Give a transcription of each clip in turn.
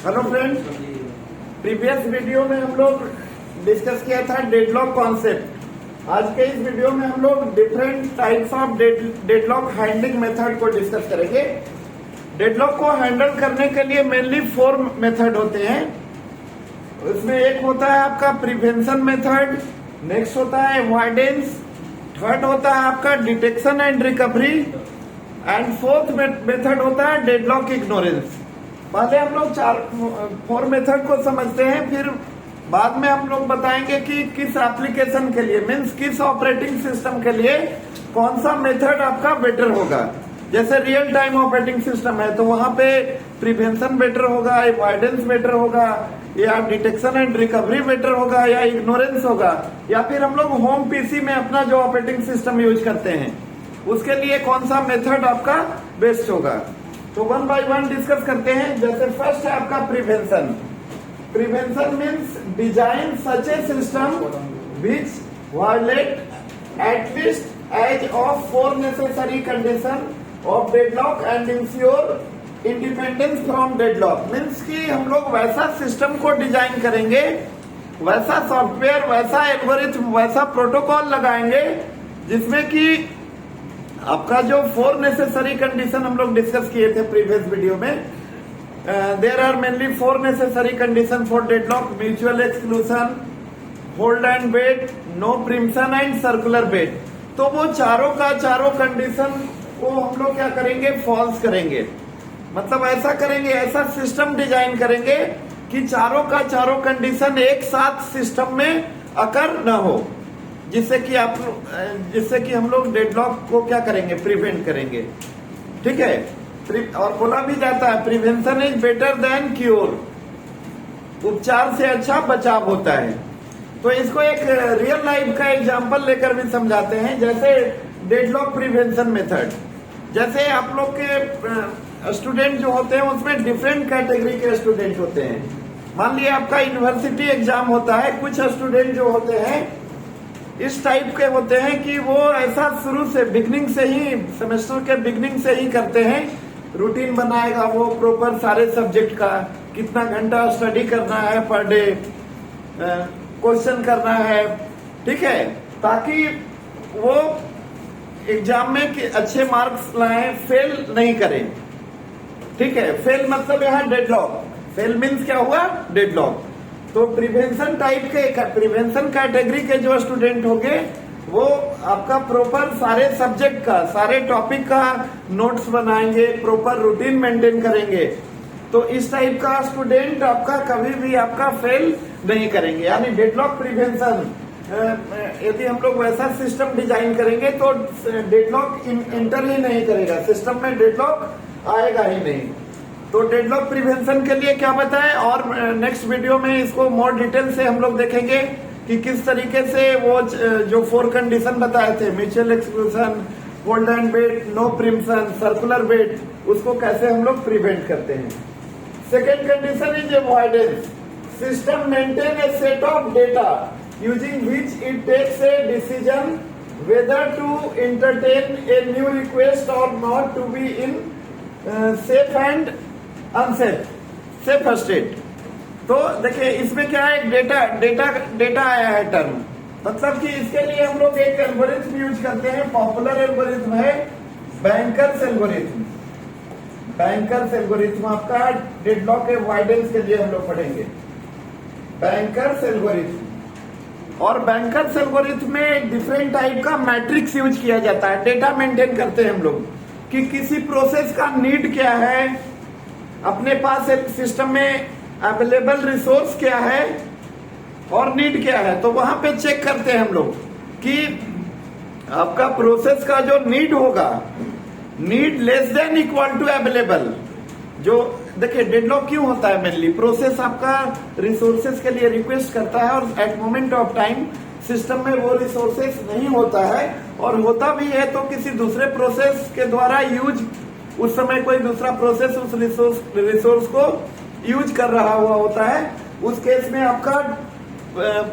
Hello friends, previous video में हम लोग डिस्कस किया था डेडलॉक कॉन्सेप्ट। आज के इस वीडियो में हम लोग different types of deadlock handling method को डिस्कस करेंगे। डेडलॉक को हैंडल करने के लिए मेनली 4 मेथड होते हैं। इसमें एक होता है आपका प्रिवेंशन मेथड, नेक्स्ट होता है अवॉइडेंस, थर्ड होता है आपका detection and recovery and fourth method होता है डेडलॉक इग्नोरेंस। पहले हम लोग 4 मेथड को समझते हैं, फिर बाद में हम लोग बताएंगे कि किस एप्लीकेशन के लिए मीन्स किस ऑपरेटिंग सिस्टम के लिए कौन सा मेथड आपका बेटर होगा। जैसे रियल टाइम ऑपरेटिंग सिस्टम है तो वहां पे प्रिवेंशन बेटर होगा, अवॉइडेंस बेटर होगा, या डिटेक्शन एंड रिकवरी बेटर होगा, या इग्नोरेंस होगा, या फिर हम लोग होम पीसी में अपना जो ऑपरेटिंग सिस्टम यूज करते हैं उसके लिए कौन सा मेथड आपका बेस्ट होगा। तो 1 बाय 1 डिस्कस करते हैं। जैसे फर्स्ट है आपका prevention. Prevention means design such a system which violate at least as of 4 necessary condition of deadlock and ensure independence from deadlock. Means कि हम लोग वैसा सिस्टम को डिजाइन करेंगे, वैसा सॉफ्टवेयर, वैसा एल्गोरिथम, वैसा प्रोटोकॉल लगाएंगे जिसमें कि आपका जो 4 नेसेसरी कंडीशन हम लोग डिस्कस किए थे प्रीवियस वीडियो में। There are mainly 4 necessary condition for deadlock: mutual exclusion, hold and wait, no preemption and circular wait. तो वो चारों का चारों कंडीशन को हम लोग क्या करेंगे, फॉल्स करेंगे। मतलब ऐसा करेंगे, ऐसा सिस्टम डिजाइन करेंगे कि चारों का चारों कंडीशन एक साथ सिस्टम में अकर न हो, जिससे कि हम लोग डेडलॉक को क्या करेंगे, प्रिवेंट करेंगे। ठीक है। और बोला भी जाता है prevention is better than cure, उपचार से अच्छा बचाव होता है। तो इसको एक रियल लाइफ का एग्जांपल लेकर भी समझाते हैं। जैसे डेडलॉक प्रिवेंशन मेथड, जैसे आप लोग के स्टूडेंट जो होते हैं उसमें डिफरेंट कैटेगरी के स्टूडेंट होते हैं। मान लिया आपका यूनिवर्सिटी एग्जाम होता है, कुछ स्टूडेंट जो होते हैं इस टाइप के होते हैं कि वो ऐसा शुरू से बिगनिंग से ही, सेमेस्टर के बिगनिंग से ही करते हैं। रूटीन बनाएगा वो प्रॉपर सारे सब्जेक्ट का, कितना घंटा स्टडी करना है पर डे, क्वेश्चन करना है, ठीक है, ताकि वो एग्जाम में अच्छे मार्क्स लाएं, फेल नहीं करें। ठीक है। फेल मतलब यहाँ डेडलॉक, फेल मीन्स क्या हुआ, डेडलॉक। तो प्रिवेंशन टाइप के, प्रिवेंशन कैटेगरी के जो स्टूडेंट होंगे वो आपका प्रॉपर सारे सब्जेक्ट का, सारे टॉपिक का नोट्स बनाएंगे, प्रॉपर रूटीन मेंटेन करेंगे। तो इस टाइप का स्टूडेंट आपका कभी भी आपका फेल नहीं करेंगे। यानी डेडलॉक प्रिवेंशन, यदि हम लोग वैसा सिस्टम डिजाइन करेंगे तो डेडलॉक इंटर ही नहीं करेगा, सिस्टम में डेडलॉक आएगा ही नहीं। तो डेडलॉक प्रिवेंशन के लिए क्या बताएं, और नेक्स्ट वीडियो में इसको मोर डिटेल से हम लोग देखेंगे कि किस तरीके से वो जो 4 कंडीशन बताए थे, mutual exclusion, hold and wait, no preemption, circular wait, उसको कैसे हम लोग प्रिवेंट करते हैं। Second condition is avoidance. System maintain a set of data using which it takes a decision whether to entertain a new request or not to be in safe and unsafe, safe state. तो देखिए इसमें क्या है, data आया है term, मतलब कि इसके लिए हम लोग एक एल्गोरिथम यूज करते हैं। पॉपुलर एल्गोरिथम है बैंकर्स एल्गोरिथम। बैंकर्स एल्गोरिथम आपका डेडलॉक अवॉइडेंस के लिए हम लोग पढ़ेंगे, बैंकर्स एल्गोरिथम। और बैंकर्स एल्गोरिथम में डिफरेंट टाइप का मैट्रिक्स यूज किया जाता है। डेटा मेंटेन करते हैं हम लोग कि किसी प्रोसेस का नीड क्या है, अपने पास सिस्टम में अवेलेबल रिसोर्स क्या है और नीड क्या है। तो वहां पे चेक करते हैं हम लोग कि आपका प्रोसेस का जो नीड होगा, need less than equal to available. जो देखिए डेडलॉक क्यों होता है, मेनली प्रोसेस आपका रिसोर्सेस के लिए रिक्वेस्ट करता है और at moment of time system में वो रिसोर्सेस नहीं होता है, और होता भी है तो किसी दूसरे प्रोसेस के द्वारा यूज, उस समय कोई दूसरा प्रोसेस उस रिसोर्स को यूज कर रहा हुआ होता है। उस केस में आपका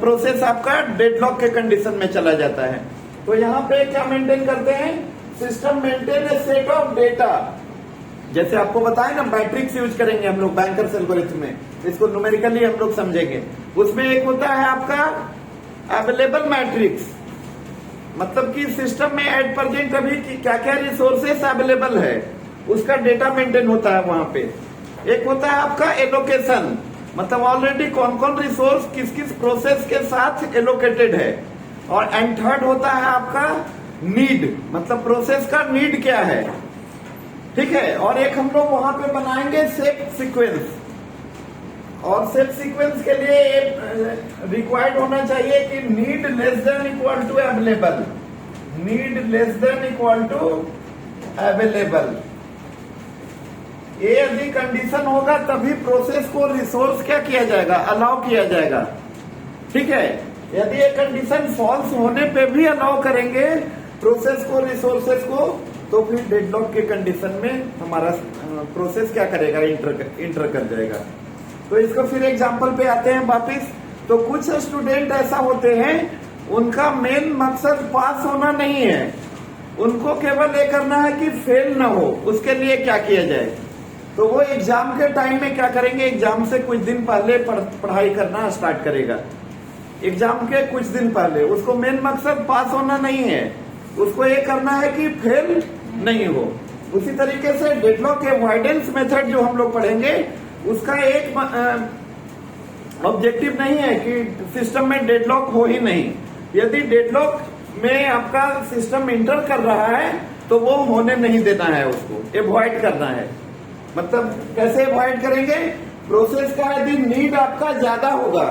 प्रोसेस आपका डेडलॉक के कंडीशन में चला जाता है। तो यहाँ पे क्या मेंटेन करते हैं, system maintain a set of data जैसे आपको बताया ना, मैट्रिक्स यूज करेंगे हम लोग बैंकर्स एल्गोरिथम में, इसको न्यूमेरिकली हम लोग समझेंगे। उसमें एक होता है आपका अवेलेबल मैट्रिक्स, मतलब कि सिस्टम में एट प्रेजेंट अभी क्या क्या रिसोर्सेस अवेलेबल है उसका डेटा मेंटेन होता है वहां पे। एक होता है आपका एलोकेशन, मतलब ऑलरेडी कौन कौन रिसोर्स किस किस प्रोसेस के साथ एलोकेटेड है। और एंड थर्ड होता है आपका नीड, मतलब प्रोसेस का नीड क्या है, ठीक है। और एक हम लोग वहां पे बनाएंगे सेट सीक्वेंस, और सेट सीक्वेंस के लिए रिक्वायर्ड होना चाहिए कि need less than equal to available, need less than equal to available. ये यदि कंडीशन होगा तभी प्रोसेस को रिसोर्स क्या किया जाएगा, अलाउ किया जाएगा, ठीक है। यदि ये कंडीशन फॉल्स होने पे भी अलाउ करेंगे प्रोसेस को, रिसोर्सेस को, तो फिर डेडलॉक के कंडीशन में हमारा प्रोसेस क्या करेगा, इंटर कर जाएगा। तो इसको फिर एग्जांपल पे आते हैं वापिस। तो कुछ स्टूडेंट ऐसा होते हैं उनका मेन मकसद पास होना नहीं है, उनको केवल ये करना है कि फेल ना हो। उसके लिए क्या किया जाए, तो वो एग्जाम के टाइम में क्या करेंगे, एग्जाम से कुछ दिन पहले पढ़ाई करना स्टार्ट करेगा। एग्जाम के कुछ दिन पहले उसको मेन मकसद पास होना नहीं है, उसको ये करना है कि फेल नहीं हो। उसी तरीके से डेडलॉक अवॉइडेंस मेथड जो हम लोग पढ़ेंगे उसका एक ऑब्जेक्टिव नहीं है कि सिस्टम में डेडलॉक हो ही नहीं। यदि डेडलॉक में आपका सिस्टम इंटर कर रहा है तो वो होने नहीं देना है, उसको अवॉइड करना है। मतलब कैसे अवॉइड करेंगे, प्रोसेस का यदि नीड आपका ज्यादा होगा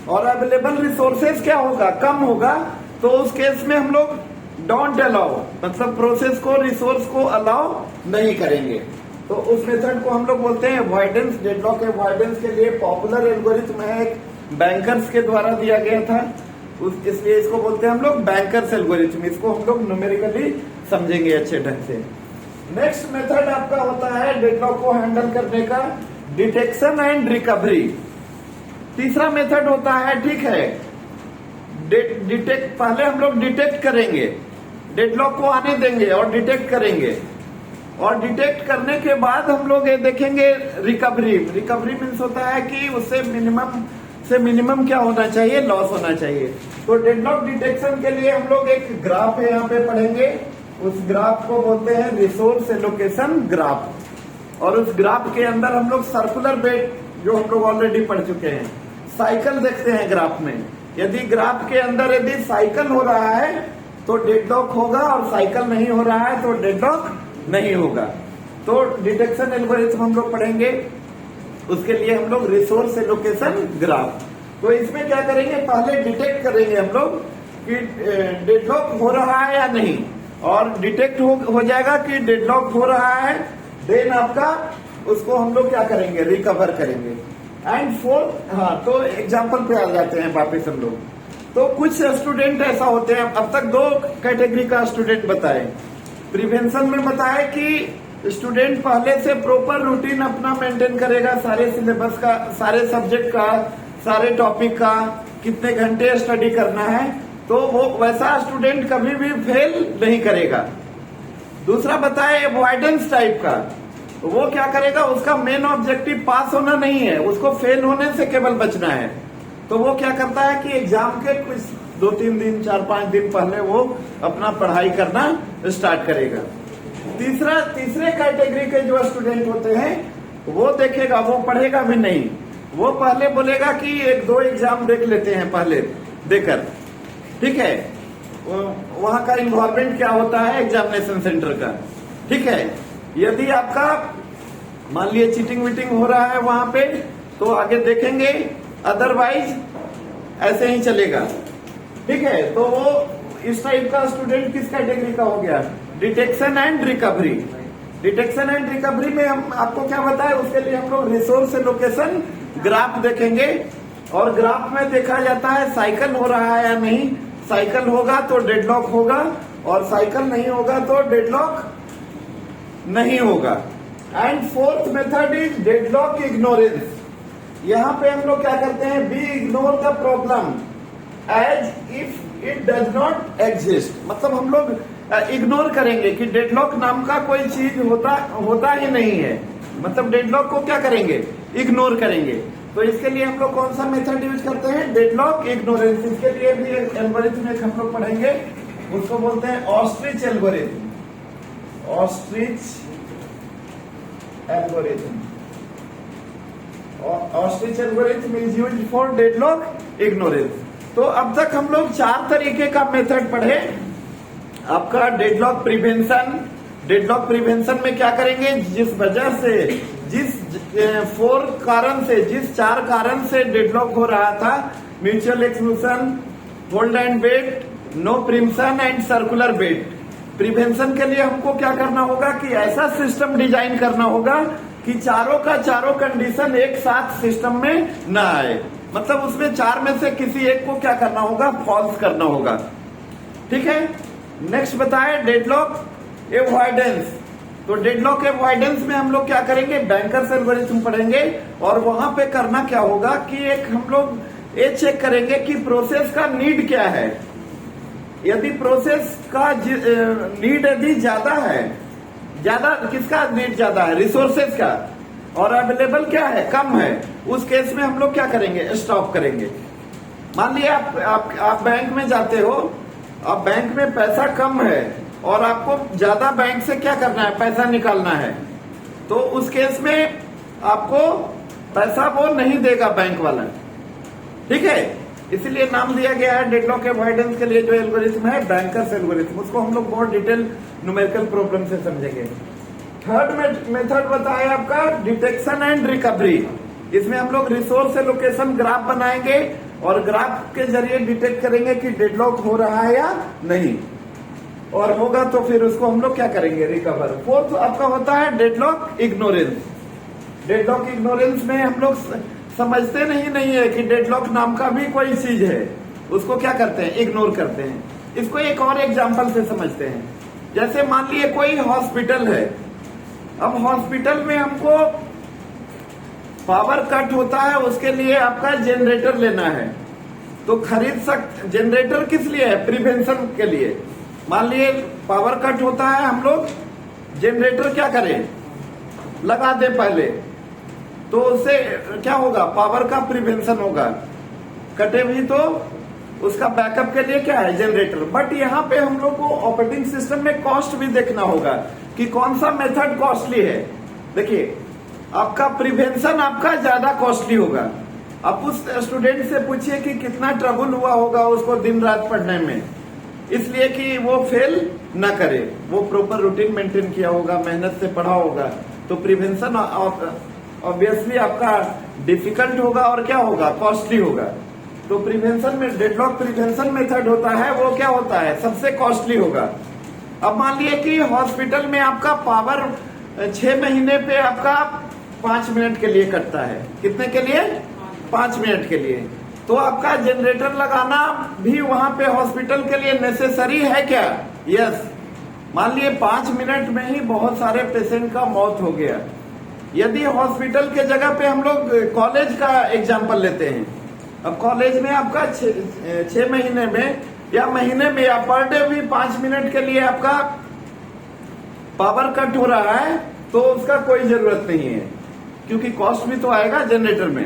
और अवेलेबल रिसोर्सेज क्या होगा, कम होगा, तो उस केस में हम लोग डोंट अलाउ, मतलब प्रोसेस को, रिसोर्स को अलाउ नहीं करेंगे। तो उस मेथड को हम लोग बोलते हैं अवॉइडेंस। डेडलॉक अवॉइडेंस के लिए पॉपुलर एल्गोरिथम है, एक बैंकर्स के द्वारा दिया गया था, इसलिए इसको बोलते हैं हम लोग बैंकर्स एल्गोरिथम। इसको हम लोग न्यूमेरिकली समझेंगे अच्छे ढंग से। नेक्स्ट मेथड आपका होता है डेडलॉक को हैंडल करने का, डिटेक्शन एंड रिकवरी। तीसरा मेथड होता है, ठीक है, डिटेक्ट। पहले हम लोग डिटेक्ट करेंगे, डेडलॉक को आने देंगे और डिटेक्ट करेंगे, और डिटेक्ट करने के बाद हम लोग ये देखेंगे रिकवरी। रिकवरी मीन्स होता है कि उससे मिनिमम क्या होना चाहिए, लॉस होना चाहिए। तो डेडलॉक डिटेक्शन के लिए हम लोग एक ग्राफ है यहाँ पे पढ़ेंगे, उस ग्राफ को बोलते हैं रिसोर्स एलोकेशन ग्राफ। और उस ग्राफ के अंदर हम लोग सर्कुलर बेट, जो हम लोग ऑलरेडी पढ़ चुके हैं, साइकिल देखते हैं ग्राफ में। यदि ग्राफ के अंदर यदि साइकिल हो रहा है तो डेडलॉक होगा, और साइकिल नहीं हो रहा है तो डेडलॉक नहीं होगा। तो डिटेक्शन एल्गोरिथम हम लोग पढ़ेंगे, उसके लिए हम लोग रिसोर्स एलोकेशन ग्राफ। तो इसमें क्या करेंगे, पहले डिटेक्ट करेंगे हम लोग कि डेडलॉक हो रहा है या नहीं, और डिटेक्ट हो जाएगा कि डेडलॉक हो रहा है, देन आपका उसको हम लोग क्या करेंगे, रिकवर करेंगे। एंड फोर्थ, हाँ, तो एग्जाम्पल पे आ जाते हैं वापिस हम लोग। तो कुछ स्टूडेंट ऐसा होते हैं, अब तक दो कैटेगरी का स्टूडेंट बताए। प्रिवेंशन में बताया कि स्टूडेंट पहले से प्रॉपर रूटीन अपना मेंटेन करेगा, सारे सिलेबस का, सारे सब्जेक्ट का, सारे टॉपिक का, कितने घंटे स्टडी करना है, तो वो वैसा स्टूडेंट कभी भी फेल नहीं करेगा। दूसरा बताया अवॉइडेंस टाइप का, वो क्या करेगा, उसका मेन ऑब्जेक्टिव पास होना नहीं है, उसको फेल होने से केवल बचना है। तो वो क्या करता है कि एग्जाम के कुछ 2-3 दिन, 4-5 दिन पहले वो अपना पढ़ाई करना स्टार्ट करेगा। तीसरे कैटेगरी के जो स्टूडेंट होते हैं वो देखेगा, वो पढ़ेगा भी नहीं, वो पहले बोलेगा कि 1-2 एग्जाम देख लेते हैं पहले देकर, ठीक है, वहां का इन्वॉल्वमेंट क्या होता है एग्जामिनेशन सेंटर का, ठीक है। यदि आपका मान लिया चीटिंग वीटिंग हो रहा है वहां पे, तो आगे देखेंगे, अदरवाइज ऐसे ही चलेगा, ठीक है। तो वो इस टाइप का स्टूडेंट किस कैटेगरी का हो गया, detection and recovery. Detection and recovery में हम आपको क्या बताए, उसके लिए हम लोग रिसोर्स एलोकेशन ग्राफ देखेंगे, और ग्राफ में देखा जाता है साइकिल हो रहा है या नहीं। साइकिल होगा तो डेडलॉक होगा, और साइकिल नहीं होगा तो डेडलॉक नहीं होगा। And fourth method is deadlock ignorance. यहाँ पे हम लोग क्या करते हैं, we ignore the problem as if it does not exist. मतलब हम लोग इग्नोर करेंगे कि डेडलॉक नाम का कोई चीज होता ही नहीं है, मतलब डेडलॉक को क्या करेंगे, इग्नोर करेंगे। तो इसके लिए हम लोग कौन सा मेथड यूज करते हैं, डेडलॉक इग्नोरेंस। इसके लिए भी एक एल्गोरिथम एक हम लोग पढ़ेंगे, उसको बोलते हैं ostrich algorithm. Ostrich algorithm, ostrich algorithm is used for deadlock ignorance. तो अब तक हम लोग 4 तरीके का मेथड पढ़े। आपका डेडलॉक प्रिवेंशन, डेडलॉक प्रिवेंशन में क्या करेंगे, जिस वजह से जिस 4 कारण से डेडलॉक हो रहा था, mutual exclusion, hold and wait, no preemption and circular wait. Prevention के लिए हमको क्या करना होगा कि ऐसा सिस्टम डिजाइन करना होगा कि चारों का चारों कंडीशन एक साथ सिस्टम में ना आए, मतलब उसमें 4 में से किसी एक को क्या करना होगा, फॉल्स करना होगा। ठीक है, नेक्स्ट बताए डेडलॉक एवॉइडेंस। तो डेडलॉक एवॉइडेंस में हम लोग क्या करेंगे, बैंकर्स एल्गोरिथम पढ़ेंगे, और वहां पे करना क्या होगा कि एक हम लोग ये चेक करेंगे कि प्रोसेस का नीड क्या है। यदि प्रोसेस का नीड यदि ज्यादा है, ज्यादा किसका नीड ज्यादा है, रिसोर्सेज का, और अवेलेबल क्या है, कम है, उस केस में हम लोग क्या करेंगे, स्टॉप करेंगे। मान लिया आप बैंक में जाते हो, अब बैंक में पैसा कम है और आपको ज्यादा बैंक से क्या करना है, पैसा निकालना है, तो उस केस में आपको पैसा वो नहीं देगा बैंक वाला। ठीक है, इसलिए नाम दिया गया है डेडलॉक अवॉइडेंस के लिए जो एल्गोरिथम है, बैंकर्स एल्गोरिथम। उसको हम लोग बहुत डिटेल न्यूमेरिकल प्रॉब्लम से समझेंगे। थर्ड मेथड बताया आपका डिटेक्शन एंड रिकवरी। इसमें हम लोग रिसोर्स एलोकेशन ग्राफ बनाएंगे और ग्राफ के जरिए डिटेक्ट करेंगे कि डेडलॉक हो रहा है या नहीं, और होगा तो फिर उसको हम लोग क्या करेंगे, रिकवर। फोर्थ आपका होता है डेडलॉक इग्नोरेंस। डेडलॉक इग्नोरेंस में हम लोग समझते नहीं है कि डेडलॉक नाम का भी कोई चीज है, उसको क्या करते हैं, इग्नोर करते हैं। इसको एक और एग्जांपल से समझते हैं। जैसे मान लिए कोई हॉस्पिटल है, अब हॉस्पिटल में हमको पावर कट होता है, उसके लिए आपका जनरेटर लेना है, तो जनरेटर किस लिए है, प्रिवेंशन के लिए। मान लिए पावर कट होता है, हम लोग जनरेटर क्या करें, लगा दे पहले, तो उससे क्या होगा, पावर का प्रिवेंशन होगा। कटे भी तो उसका बैकअप के लिए क्या है, जनरेटर। बट यहाँ पे हम लोग को ऑपरेटिंग सिस्टम में कॉस्ट भी देखना होगा कि कौन सा मेथड कॉस्टली है। देखिए, आपका प्रिवेंशन आपका ज्यादा कॉस्टली होगा। आप उस स्टूडेंट से पूछिए कि कितना ट्रबल हुआ होगा उसको दिन रात पढ़ने में, इसलिए कि वो फेल ना करे, वो प्रॉपर रूटीन मेंटेन किया होगा, मेहनत से पढ़ा होगा। तो प्रिवेंशन ऑब्वियसली आपका डिफिकल्ट होगा और क्या होगा, कॉस्टली होगा। तो प्रिवेंशन में डेडलॉक प्रिवेंशन मेथड होता है, वो क्या होता है, सबसे कॉस्टली होगा। अब मान लिए कि हॉस्पिटल में आपका पावर 6 महीने पे आपका 5 मिनट के लिए कटता है। कितने के लिए, 5 मिनट के लिए। तो आपका जनरेटर लगाना भी वहां पे हॉस्पिटल के लिए नेसेसरी है क्या, यस। मान लिए 5 मिनट में ही बहुत सारे पेशेंट का मौत हो गया। यदि हॉस्पिटल के जगह पे हम लोग कॉलेज का एग्जांपल लेते हैं, अब कॉलेज में आपका 6 महीने में या महीने में या पर डे भी 5 मिनट के लिए आपका पावर कट हो रहा है, तो उसका कोई जरूरत नहीं है, क्योंकि कॉस्ट भी तो आएगा जनरेटर में।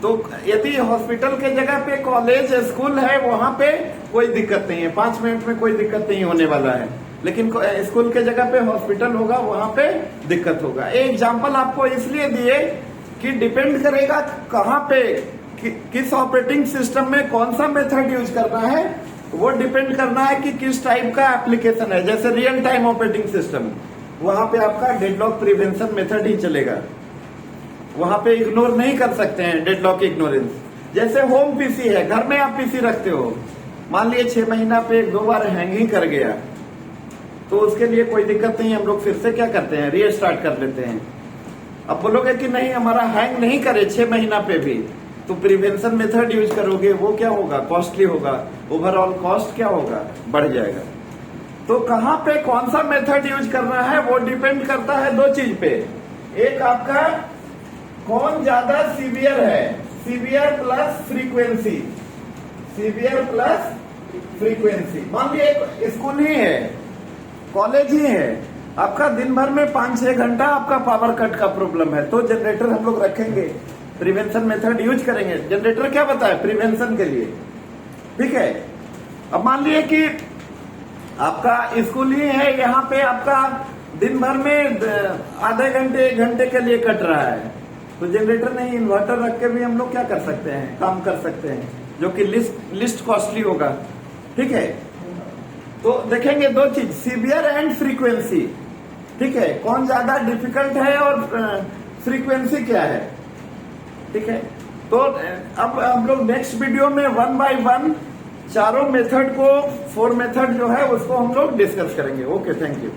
तो यदि हॉस्पिटल के जगह पे कॉलेज स्कूल है, वहां पे कोई दिक्कत नहीं है, 5 मिनट में कोई दिक्कत नहीं होने वाला है। लेकिन स्कूल के जगह पे हॉस्पिटल होगा, वहां पे दिक्कत होगा। एक एग्जांपल आपको इसलिए दिए कि डिपेंड करेगा कहाँ पे किस ऑपरेटिंग सिस्टम में कौन सा मेथड यूज करना है, वो डिपेंड करना है कि किस टाइप का एप्लीकेशन है। जैसे रियल टाइम ऑपरेटिंग सिस्टम, वहां पे आपका डेडलॉक प्रिवेंशन मेथड ही चलेगा, वहां पे इग्नोर नहीं कर सकते हैं डेडलॉक इग्नोरेंस। जैसे होम पीसी है, घर में आप पीसी रखते हो, मान लिए 6 महीना पे 1-2 बार हैंग ही कर गया, तो उसके लिए कोई दिक्कत नहीं, हम लोग फिर से क्या करते हैं, रीस्टार्ट कर लेते हैं। अब बोलोगे कि नहीं हमारा हैंग नहीं करे 6 महीना पे भी, तो प्रिवेंशन मेथड यूज करोगे, वो क्या होगा, कॉस्टली होगा, ओवरऑल कॉस्ट क्या होगा, बढ़ जाएगा। तो कहाँ पे कौन सा मेथड यूज करना है वो डिपेंड करता है 2 चीज पे। एक आपका कौन ज्यादा सीवियर है, severe plus frequency, severe plus frequency. मान लीजिए एक स्कूल ही है, कॉलेज ही है, आपका दिन भर में 5-6 घंटा आपका पावर कट का प्रॉब्लम है, तो जनरेटर हम लोग रखेंगे, प्रिवेंशन मेथड यूज करेंगे। जनरेटर क्या बताए प्रिवेंशन के लिए, ठीक है। अब मान लीजिए कि आपका स्कूल ही है, यहाँ पे आपका दिन भर में आधे घंटे 1 घंटे के लिए कट रहा है, तो जनरेटर नहीं, इन्वर्टर रख के भी हम लोग क्या कर सकते हैं, काम कर सकते हैं, जो कि लिस्ट कॉस्टली होगा, ठीक है। तो देखेंगे 2 चीज, सीवियर एंड फ्रीक्वेंसी, ठीक है, कौन ज्यादा डिफिकल्ट है और फ्रीक्वेंसी क्या है, ठीक है। तो अब हम लोग नेक्स्ट वीडियो में 1 by 1 चारों मेथड को, 4 मेथड जो है उसको हम लोग डिस्कस करेंगे। Okay, thank you.